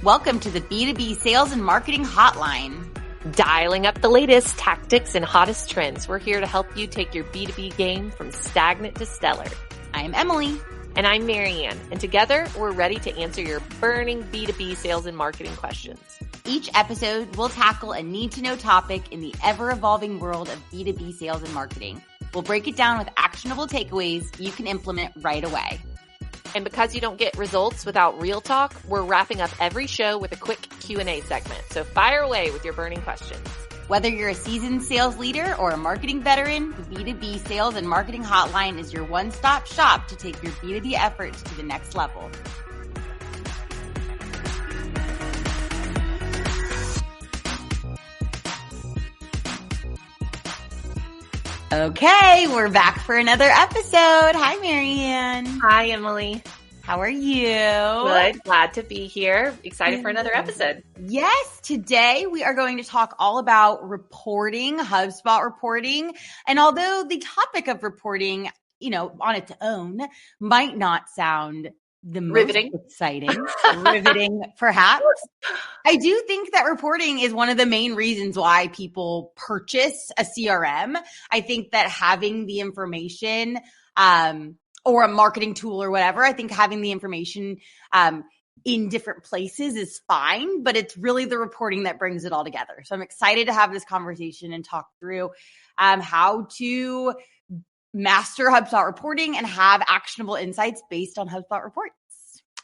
Welcome to the B2B Sales and Marketing Hotline. Dialing up the latest tactics and hottest trends. We're here to help you take your B2B game from stagnant to stellar. I'm Emily. And I'm Maryanne. And together, we're ready to answer your burning B2B sales and marketing questions. Each episode, we'll tackle a need-to-know topic in the ever-evolving world of B2B sales and marketing. We'll break it down with actionable takeaways you can implement right away. And because you don't get results without real talk, we're wrapping up every show with a quick Q&A segment. So fire away with your burning questions. Whether you're a seasoned sales leader or a marketing veteran, the B2B Sales and Marketing Hotline is your one-stop shop to take your B2B efforts to the next level. Okay, we're back for another episode. Hi, Maryanne. Hi, Emily. How are you? Good. Glad to be here. Excited for another episode. Yes. Today we are going to talk all about reporting, HubSpot reporting. And although the topic of reporting, on its own might not sound the most riveting, exciting, riveting perhaps, I do think that reporting is one of the main reasons why people purchase a CRM. I think that having the information, or a marketing tool or whatever, I think having the information in different places is fine, but it's really the reporting that brings it all together. So I'm excited to have this conversation and talk through how to master HubSpot reporting and have actionable insights based on HubSpot reports.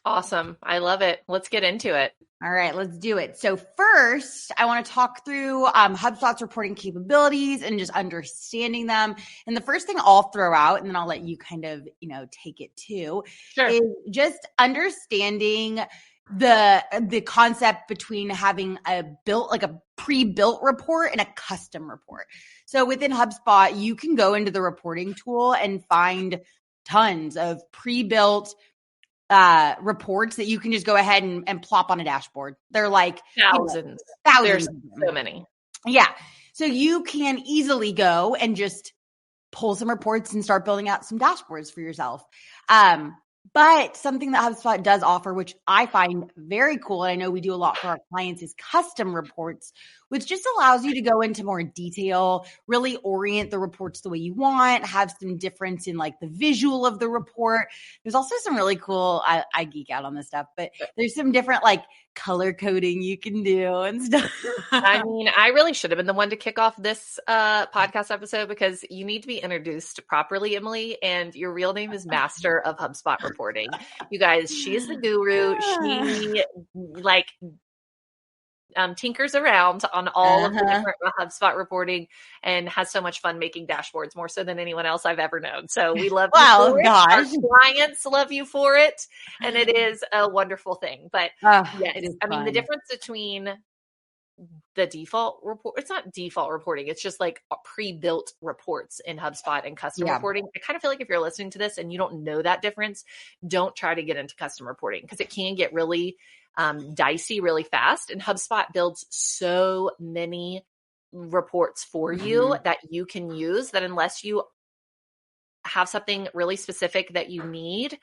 Awesome. I love it. Let's get into it. All right, let's do it. So first, I want to talk through HubSpot's reporting capabilities and just understanding them. And the first thing I'll throw out, and then I'll let you kind of, take it too, Sure. is just understanding the concept between having a pre-built report and a custom report. So within HubSpot, you can go into the reporting tool and find tons of pre-built reports that you can just go ahead and plop on a dashboard. They're like thousands. Thousands. There's so many. Yeah. So you can easily go and just pull some reports and start building out some dashboards for yourself. But something that HubSpot does offer, which I find very cool, and I know we do a lot for our clients, is custom reports, which just allows you to go into more detail, really orient the reports the way you want, have some difference in like the visual of the report. There's also some really cool, I geek out on this stuff, but there's some different like color coding you can do and stuff. I mean, I really should have been the one to kick off this podcast episode because you need to be introduced properly, Emily, and your real name is Master of HubSpot Reporting. You guys, she is the guru. She tinkers around on all of the different HubSpot reporting and has so much fun making dashboards, more so than anyone else I've ever known. So we love you for it. Our clients love you for it. And it is a wonderful thing. But yes, I mean, the difference between the default report, it's not default reporting. It's just like pre-built reports in HubSpot and custom reporting. I kind of feel like if you're listening to this and you don't know that difference, don't try to get into custom reporting because it can get really dicey really fast. And HubSpot builds so many reports for you that you can use that unless you have something really specific that you need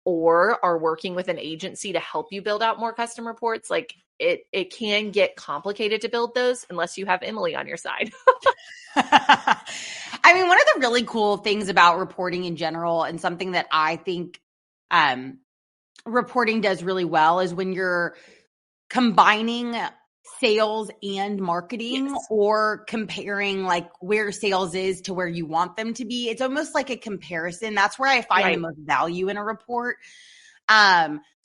or are working with an agency to help you build out more custom reports, like it can get complicated to build those unless you have Emily on your side. I mean, one of the really cool things about reporting in general, and something that I think reporting does really well, is when you're combining sales and marketing or comparing like where sales is to where you want them to be. It's almost like a comparison. That's where I find the most value in a report.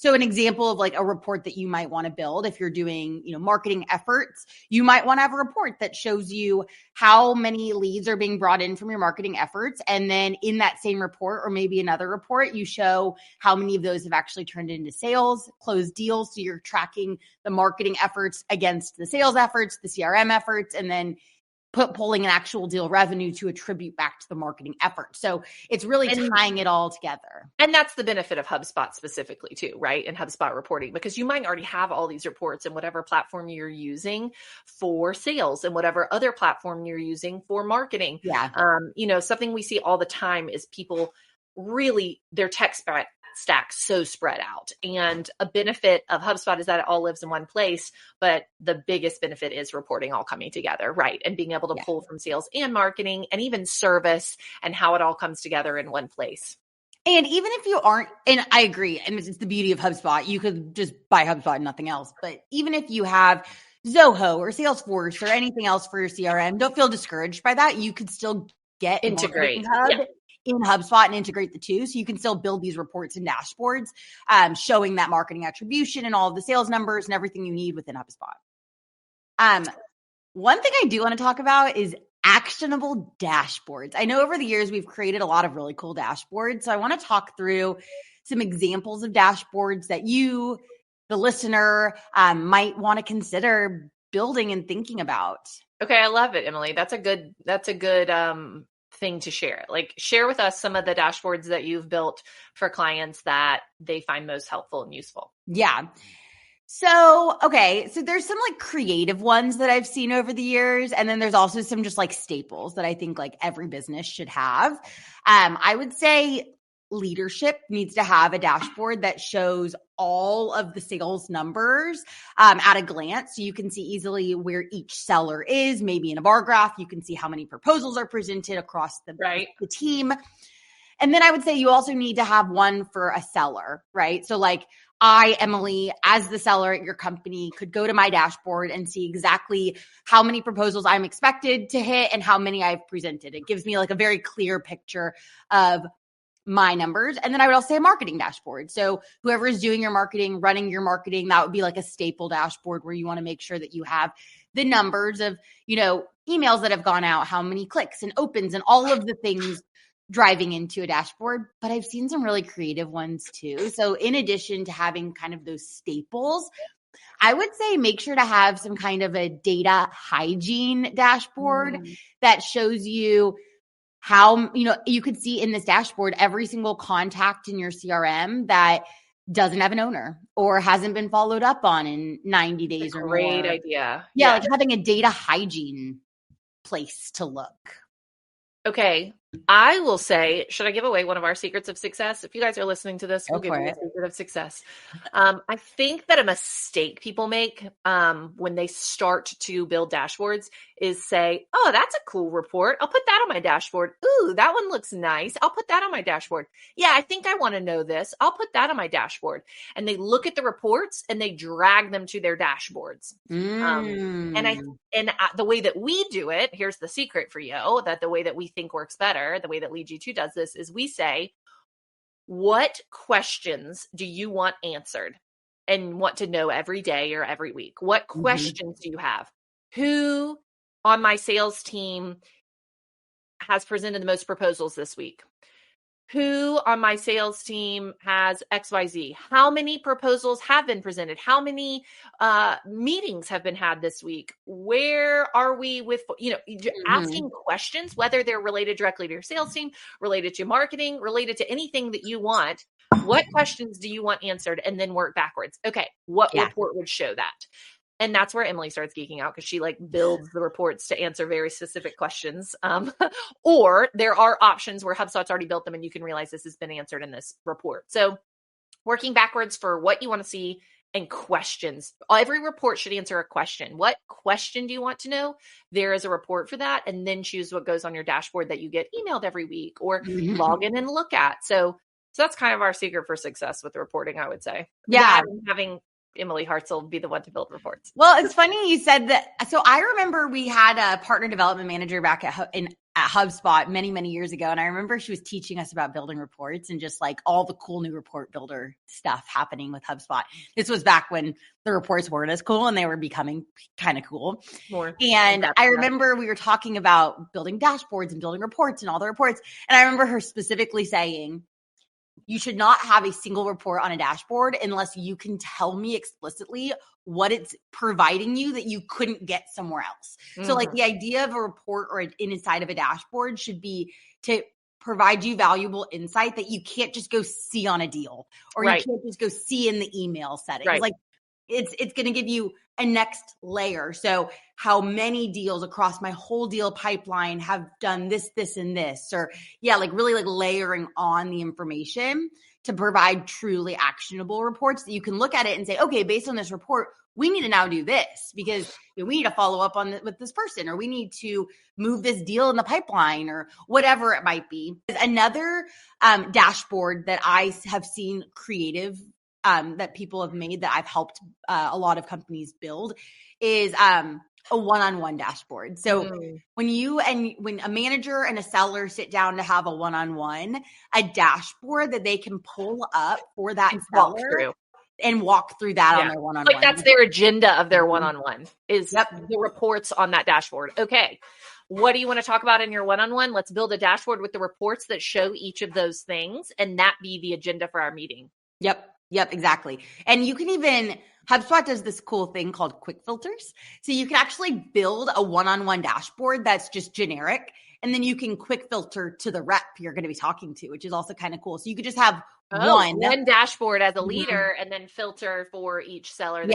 So an example of like a report that you might want to build if you're doing, marketing efforts, you might want to have a report that shows you how many leads are being brought in from your marketing efforts. And then in that same report, or maybe another report, you show how many of those have actually turned into sales, closed deals. So you're tracking the marketing efforts against the sales efforts, the CRM efforts, and then pulling an actual deal revenue to attribute back to the marketing effort. So it's really tying it all together. And that's the benefit of HubSpot specifically too, right? And HubSpot reporting, because you might already have all these reports in whatever platform you're using for sales and whatever other platform you're using for marketing. Yeah. Something we see all the time is people really, their tech stack so spread out. And a benefit of HubSpot is that it all lives in one place, but the biggest benefit is reporting all coming together, right? And being able to pull from sales and marketing and even service and how it all comes together in one place. And even if you aren't, and I agree, and it's the beauty of HubSpot, you could just buy HubSpot and nothing else. But even if you have Zoho or Salesforce or anything else for your CRM, don't feel discouraged by that. You could still get integrate Hub in HubSpot and integrate the two. So you can still build these reports and dashboards showing that marketing attribution and all of the sales numbers and everything you need within HubSpot. One thing I do want to talk about is actionable dashboards. I know over the years we've created a lot of really cool dashboards. So I want to talk through some examples of dashboards that you, the listener, might want to consider building and thinking about. Okay, I love it, Emily. That's a good thing to share. Like, share with us some of the dashboards that you've built for clients that they find most helpful and useful. Yeah. So there's some like creative ones that I've seen over the years. And then there's also some just like staples that I think like every business should have. I would say leadership needs to have a dashboard that shows all of the sales numbers at a glance. So you can see easily where each seller is, maybe in a bar graph. You can see how many proposals are presented across the team. And then I would say you also need to have one for a seller, right? So like I, Emily, as the seller at your company, could go to my dashboard and see exactly how many proposals I'm expected to hit and how many I've presented. It gives me like a very clear picture of my numbers. And then I would also say a marketing dashboard. So whoever is doing your marketing, running your marketing, that would be like a staple dashboard where you want to make sure that you have the numbers of, emails that have gone out, how many clicks and opens and all of the things driving into a dashboard. But I've seen some really creative ones too. So in addition to having kind of those staples, I would say make sure to have some kind of a data hygiene dashboard that shows you how, you could see in this dashboard every single contact in your CRM that doesn't have an owner or hasn't been followed up on in 90 days or more. Great idea. Yeah, like having a data hygiene place to look. Okay. I will say, should I give away one of our secrets of success? If you guys are listening to this, we'll give you a secret of success. I think that a mistake people make when they start to build dashboards is say, oh, that's a cool report. I'll put that on my dashboard. Ooh, that one looks nice. I'll put that on my dashboard. Yeah, I think I want to know this. I'll put that on my dashboard. And they look at the reports and they drag them to their dashboards. And the way that we do it, here's the secret for you, that the way that we think works better, the way that Lead G2 does this is we say, what questions do you want answered and want to know every day or every week? What questions do you have? Who on my sales team has presented the most proposals this week? Who on my sales team has XYZ? How many proposals have been presented? How many meetings have been had this week? Where are we with, asking questions, whether they're related directly to your sales team, related to marketing, related to anything that you want. What questions do you want answered? And then work backwards. Okay, what report would show that? And that's where Emily starts geeking out because she builds the reports to answer very specific questions. Or there are options where HubSpot's already built them and you can realize this has been answered in this report. So working backwards for what you want to see and questions. Every report should answer a question. What question do you want to know? There is a report for that. And then choose what goes on your dashboard that you get emailed every week or log in and look at. So that's kind of our secret for success with the reporting, I would say. Yeah. Having Emily Hartzell be the one to build reports. Well, it's funny you said that. So I remember we had a partner development manager back at HubSpot many, many years ago. And I remember she was teaching us about building reports and just all the cool new report builder stuff happening with HubSpot. This was back when the reports weren't as cool and they were becoming kind of cool. And I remember we were talking about building dashboards and building reports and all the reports. And I remember her specifically saying, you should not have a single report on a dashboard unless you can tell me explicitly what it's providing you that you couldn't get somewhere else. So the idea of a report or inside of a dashboard should be to provide you valuable insight that you can't just go see on a deal or you can't just go see in the email settings. it's going to give you a next layer. So how many deals across my whole deal pipeline have done this, this, and this, or like really like layering on the information to provide truly actionable reports that you can look at it and say, okay, based on this report, we need to now do this because we need to follow up on with this person, or we need to move this deal in the pipeline, or whatever it might be. Another dashboard that I have seen creative that people have made that I've helped a lot of companies build is a one-on-one dashboard. So when a manager and a seller sit down to have a one-on-one, a dashboard that they can pull up for that seller and walk through that on their one-on-one. Like that's their agenda of their one-on-one is the reports on that dashboard. Okay. What do you want to talk about in your one-on-one? Let's build a dashboard with the reports that show each of those things, and that be the agenda for our meeting. Yep, exactly. And you can even, HubSpot does this cool thing called quick filters. So you can actually build a one-on-one dashboard that's just generic, and then you can quick filter to the rep you're going to be talking to, which is also kind of cool. So you could just have one dashboard as a leader and then filter for each seller.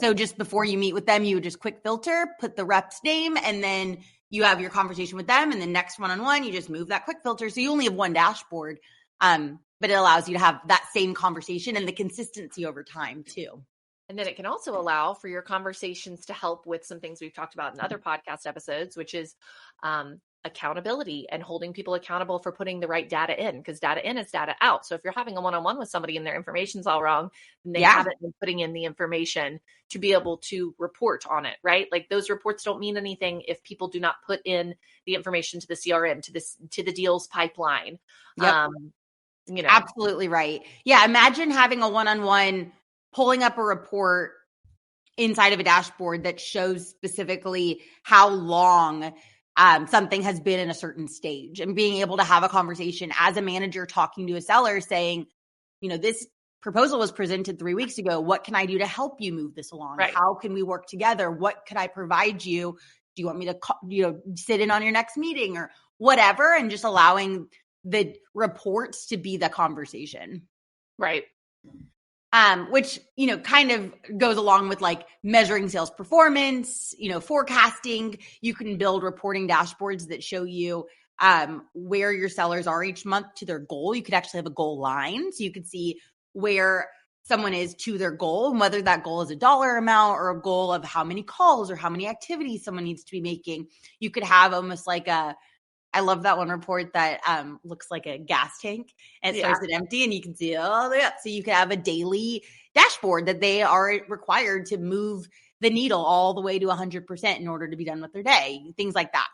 So just before you meet with them, you would just quick filter, put the rep's name, and then you have your conversation with them. And the next one-on-one, you just move that quick filter. So you only have one dashboard. But it allows you to have that same conversation and the consistency over time too. And then it can also allow for your conversations to help with some things we've talked about in other podcast episodes, which is accountability and holding people accountable for putting the right data in, because data in is data out. So if you're having a one-on-one with somebody and their information's all wrong, then they haven't been putting in the information to be able to report on it, right? Like those reports don't mean anything if people do not put in the information to the CRM, to the deals pipeline. Absolutely right. Yeah. Imagine having a one-on-one, pulling up a report inside of a dashboard that shows specifically how long something has been in a certain stage, and being able to have a conversation as a manager talking to a seller saying, this proposal was presented 3 weeks ago. What can I do to help you move this along? Right. How can we work together? What could I provide you? Do you want me to, sit in on your next meeting or whatever? And just allowing the reports to be the conversation. Right. Which, kind of goes along with like measuring sales performance, forecasting. You can build reporting dashboards that show you where your sellers are each month to their goal. You could actually have a goal line. So you could see where someone is to their goal, and whether that goal is a dollar amount or a goal of how many calls or how many activities someone needs to be making. You could have almost like I love that one report that looks like a gas tank and it starts at empty, and you can see all the way up. So you could have a daily dashboard that they are required to move the needle all the way to 100% in order to be done with their day, things like that.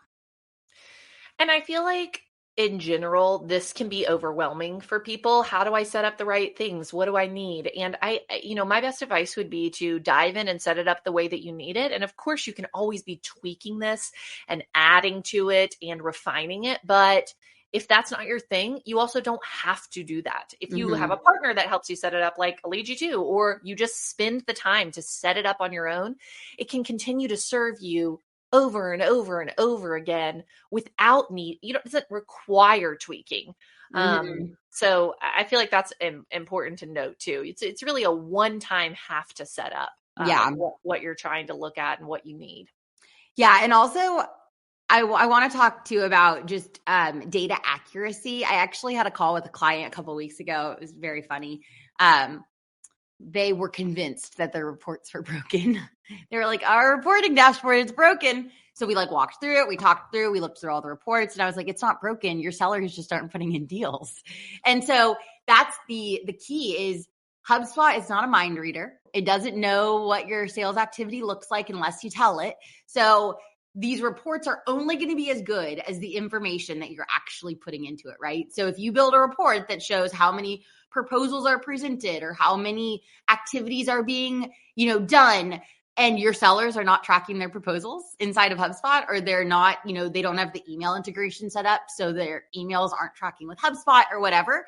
And I feel like in general, this can be overwhelming for people. How do I set up the right things? What do I need? And my best advice would be to dive in and set it up the way that you need it. And of course, you can always be tweaking this and adding to it and refining it. But if that's not your thing, you also don't have to do that. If you have a partner that helps you set it up, like a lead you to, or you just spend the time to set it up on your own, it can continue to serve you over and over and over again without need. It doesn't require tweaking. So I feel like that's important to note too. It's really a one-time have to set up what you're trying to look at and what you need. Yeah. And also I want to talk to you about just data accuracy. I actually had a call with a client a couple of weeks ago. It was very funny. They were convinced that their reports were broken. They were like, our reporting dashboard is broken. So we walked through it. We talked through, we looked through all the reports, and I was like, it's not broken. Your sellers just aren't putting in deals. And so that's the key is HubSpot is not a mind reader. It doesn't know what your sales activity looks like unless you tell it. So these reports are only going to be as good as the information that you're actually putting into it, right? So if you build a report that shows how many proposals are presented or how many activities are being, done, and your sellers are not tracking their proposals inside of HubSpot, or they're not, they don't have the email integration set up, so their emails aren't tracking with HubSpot or whatever,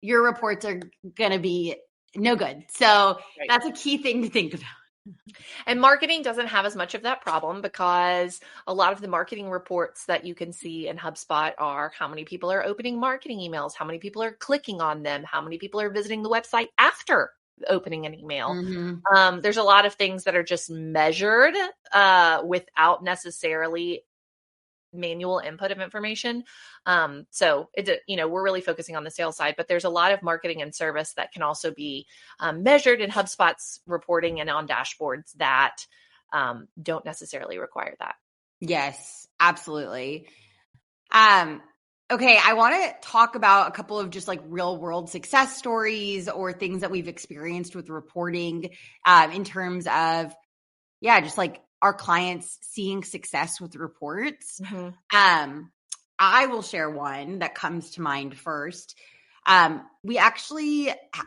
your reports are going to be no good. So that's a key thing to think about. And marketing doesn't have as much of that problem, because a lot of the marketing reports that you can see in HubSpot are how many people are opening marketing emails, how many people are clicking on them, how many people are visiting the website after opening an email. There's a lot of things that are just measured without necessarily manual input of information. So we're really focusing on the sales side, but there's a lot of marketing and service that can also be measured in HubSpot's reporting and on dashboards that don't necessarily require that. Yes, absolutely. Okay, I want to talk about a couple of just like real world success stories or things that we've experienced with reporting in terms of, just like our clients seeing success with reports. I will share one that comes to mind first. I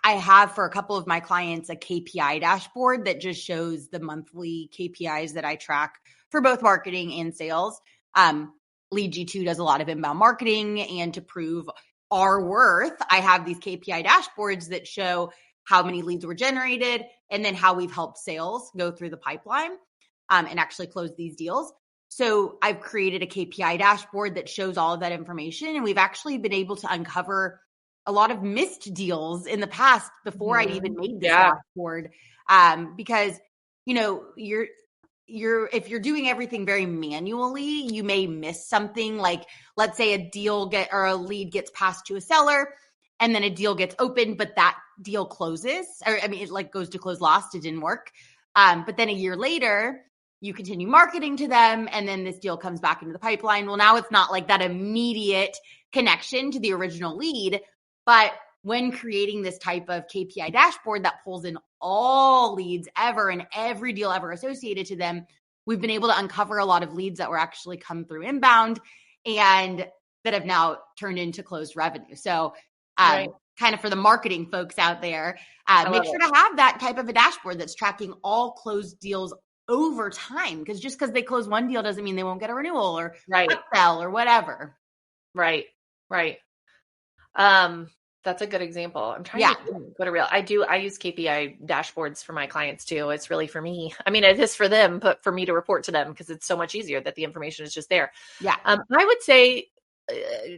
have for a couple of my clients a KPI dashboard that just shows the monthly KPIs that I track for both marketing and sales. Lead G2 does a lot of inbound marketing, and to prove our worth, I have these KPI dashboards that show how many leads were generated and then how we've helped sales go through the pipeline and actually close these deals. So I've created a KPI dashboard that shows all of that information, and we've actually been able to uncover a lot of missed deals in the past before I even made this dashboard because, if you're doing everything very manually, you may miss something. Like, let's say a lead gets passed to a seller and then a deal gets opened, but that deal closes, it goes to close lost. It didn't work. But then a year later, you continue marketing to them, and then this deal comes back into the pipeline. Well, now it's not like that immediate connection to the original lead, but when creating this type of KPI dashboard that pulls in all leads ever and every deal ever associated to them, we've been able to uncover a lot of leads that were actually come through inbound and that have now turned into closed revenue. So kind of for the marketing folks out there, make sure to have that type of a dashboard that's tracking all closed deals over time, because just because they close one deal doesn't mean they won't get a renewal or upsell or whatever. Right. That's a good example. I'm trying to go to real. I use KPI dashboards for my clients too. It's really for me. I mean, it is for them, but for me to report to them because it's so much easier that the information is just there. Yeah. I would say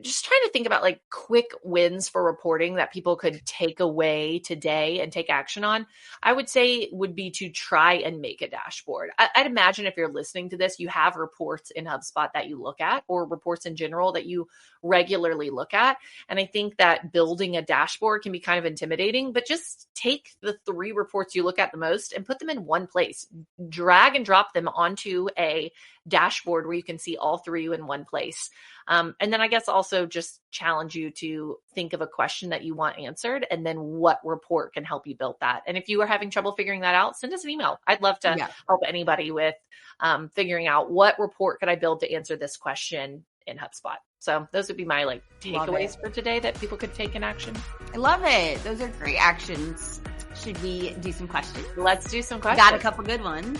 just trying to think about like quick wins for reporting that people could take away today and take action on, I would say would be to try and make a dashboard. I'd imagine if you're listening to this, you have reports in HubSpot that you look at, or reports in general that you regularly look at. And I think that building a dashboard can be kind of intimidating, but just take the 3 reports you look at the most and put them in one place. Drag and drop them onto a dashboard where you can see all 3 in one place. And then I guess also just challenge you to think of a question that you want answered, and then what report can help you build that. And if you are having trouble figuring that out, send us an email. I'd love to help anybody with figuring out what report could I build to answer this question in HubSpot. So those would be my takeaways for today that people could take in action. I love it. Those are great actions. Should we do some questions? Let's do some questions. Got a couple good ones.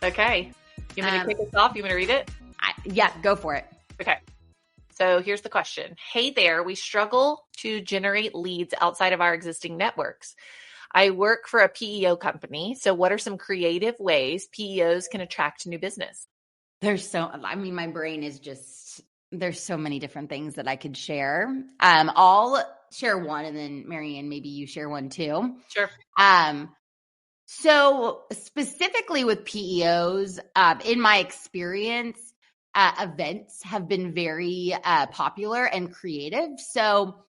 Okay. You want me to kick us off? You want me to read it? Go for it. Okay. So here's the question. Hey there, we struggle to generate leads outside of our existing networks. I work for a PEO company. So what are some creative ways PEOs can attract new business? My brain is just, there's so many different things that I could share. I'll share one, and then Maryanne, maybe you share one too. Sure. So specifically with PEOs, in my experience, events have been very popular and creative. So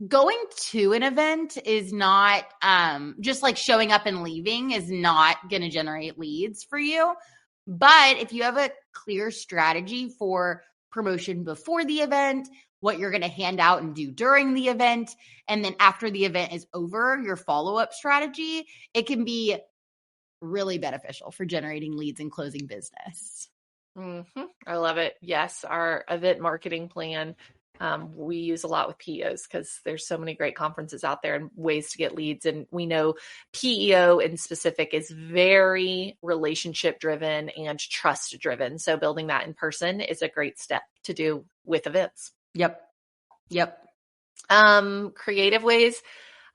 going to an event is not just like showing up and leaving is not going to generate leads for you. But if you have a clear strategy for promotion before the event, what you're going to hand out and do during the event, and then after the event is over, your follow-up strategy, it can be really beneficial for generating leads and closing business. Mm-hmm. I love it. Yes. Our event marketing plan, we use a lot with PEOs because there's so many great conferences out there and ways to get leads. And we know PEO in specific is very relationship driven and trust driven. So building that in person is a great step to do with events. Yep. Creative ways.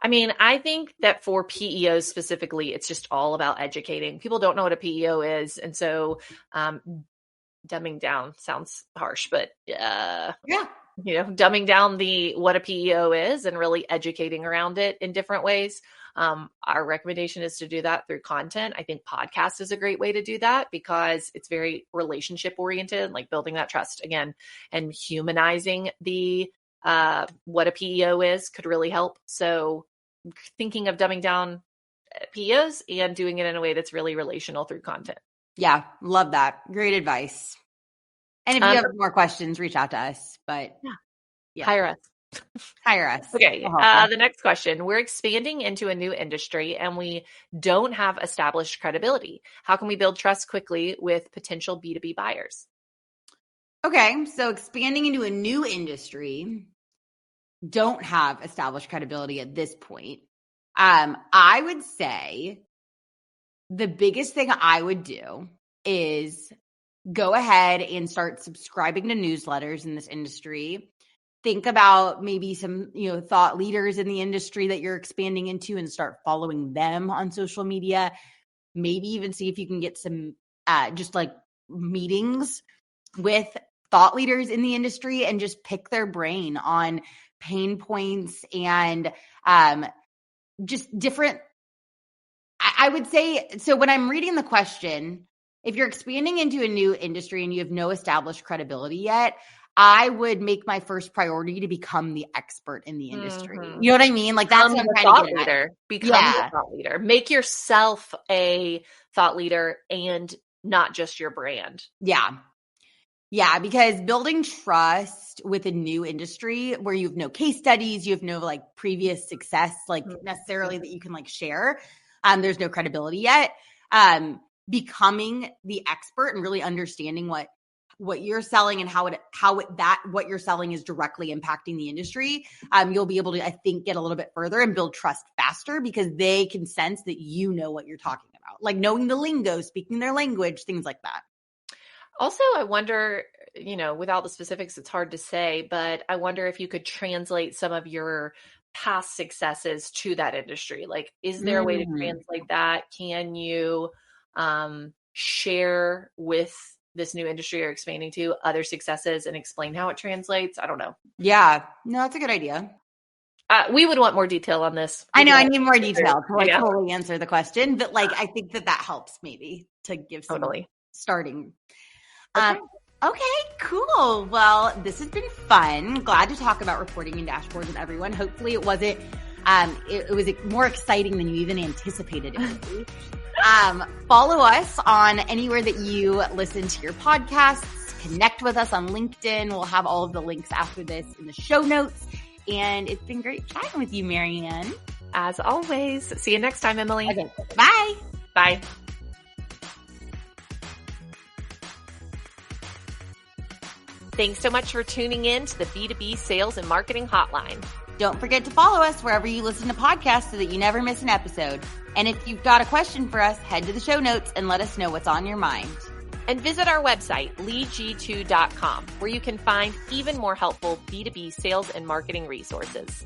I think that for PEOs specifically, it's just all about educating. People don't know what a PEO is. And so dumbing down sounds harsh, but yeah. Dumbing down what a PEO is and really educating around it in different ways. Our recommendation is to do that through content. I think podcast is a great way to do that because it's very relationship oriented, like building that trust again and humanizing what a PEO is could really help. So thinking of dumbing down PEOs and doing it in a way that's really relational through content. Yeah. Love that. Great advice. And if you have more questions, reach out to us, but hire us. Hire us. Okay. The next question. We're expanding into a new industry and we don't have established credibility. How can we build trust quickly with potential B2B buyers? Okay. So expanding into a new industry, don't have established credibility at this point. I would say the biggest thing I would do is go ahead and start subscribing to newsletters in this industry. Think about maybe some, thought leaders in the industry that you're expanding into and start following them on social media. Maybe even see if you can get some just like meetings with thought leaders in the industry and just pick their brain on pain points and just different. I would say, so when I'm reading the question, if you're expanding into a new industry and you have no established credibility yet, I would make my first priority to become the expert in the industry. Mm-hmm. You know what I mean? Like that's what I'm trying to get at. Become the thought leader. Make yourself a thought leader and not just your brand. Yeah. Yeah, because building trust with a new industry where you have no case studies, you have no like previous success, like necessarily that you can like share. There's no credibility yet. Becoming the expert and really understanding what you're selling and what you're selling is directly impacting the industry. You'll be able to, I think, get a little bit further and build trust faster because they can sense that you know what you're talking about, like knowing the lingo, speaking their language, things like that. Also, I wonder, without the specifics, it's hard to say, but I wonder if you could translate some of your past successes to that industry. Like, is there a way to translate that? Can you share with this new industry you're expanding to other successes and explain how it translates? I don't know. Yeah, no, that's a good idea. We would want more detail on this. I know I need more detail to totally answer the question, but I think that helps maybe to give some starting. Okay, cool. Well, this has been fun. Glad to talk about reporting and dashboards with everyone. Hopefully it wasn't, it was more exciting than you even anticipated it would be. Follow us on anywhere that you listen to your podcasts. Connect with us on LinkedIn. We'll have all of the links after this in the show notes. And it's been great chatting with you, Maryanne. As always. See you next time, Emily. Okay. Bye. Bye. Thanks so much for tuning in to the B2B Sales and Marketing Hotline. Don't forget to follow us wherever you listen to podcasts so that you never miss an episode. And if you've got a question for us, head to the show notes and let us know what's on your mind. And visit our website, leadg2.com, where you can find even more helpful B2B sales and marketing resources.